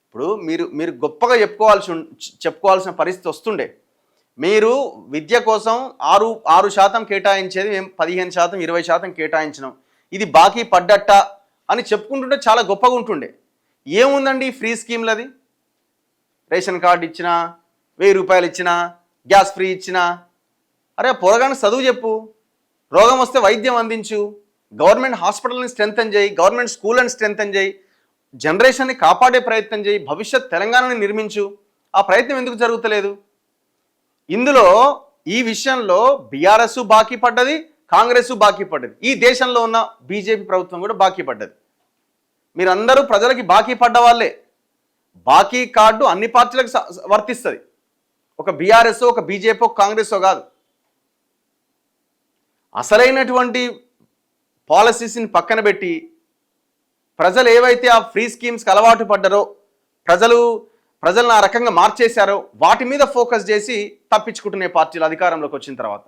ఇప్పుడు మీరు మీరు గొప్పగా చెప్పుకోవాల్సిన పరిస్థితి వస్తుండే. మీరు విద్య కోసం 6% కేటాయించేది మేము 15%, 20% కేటాయించినాం, ఇది బాకీ పడ్డట్ట అని చెప్పుకుంటుంటే చాలా గొప్పగా ఉంటుండే. ఏముందండి ఫ్రీ స్కీమ్లది? రేషన్ కార్డు ఇచ్చినా, 1000 రూపాయలు ఇచ్చినా, గ్యాస్ ఫ్రీ ఇచ్చినా, అరే పొరగాని చదువు చెప్పు, రోగం వస్తే వైద్యం అందించు, గవర్నమెంట్ హాస్పిటల్ని స్ట్రెంథన్ చేయి, గవర్నమెంట్ స్కూళ్ళని స్ట్రెంథన్ చేయి, జనరేషన్ని కాపాడే ప్రయత్నం చేయి, భవిష్యత్ తెలంగాణని నిర్మించు. ఆ ప్రయత్నం ఎందుకు జరుగుతలేదు? ఇందులో ఈ విషయంలో బీఆర్ఎస్ బాకీ పడ్డది, కాంగ్రెస్ బాకీ పడ్డది, ఈ దేశంలో ఉన్న బీజేపీ ప్రభుత్వం కూడా బాకీ పడ్డది. మీరందరూ ప్రజలకి బాకీ పడ్డ వాళ్ళే. బాకీ కార్డు అన్ని పార్టీలకు వర్తిస్తుంది, ఒక బీఆర్ఎస్, ఒక బీజేపీ, ఒక కాంగ్రెస్ కాదు. అసలైనటువంటి పాలసీస్ని పక్కన పెట్టి ప్రజలు ఏవైతే ఆ ఫ్రీ స్కీమ్స్కి అలవాటు పడ్డారో, ప్రజలను ఆ రకంగా మార్చేశారో వాటి మీద ఫోకస్ చేసి తప్పించుకుంటున్న పార్టీలు అధికారంలోకి వచ్చిన తర్వాత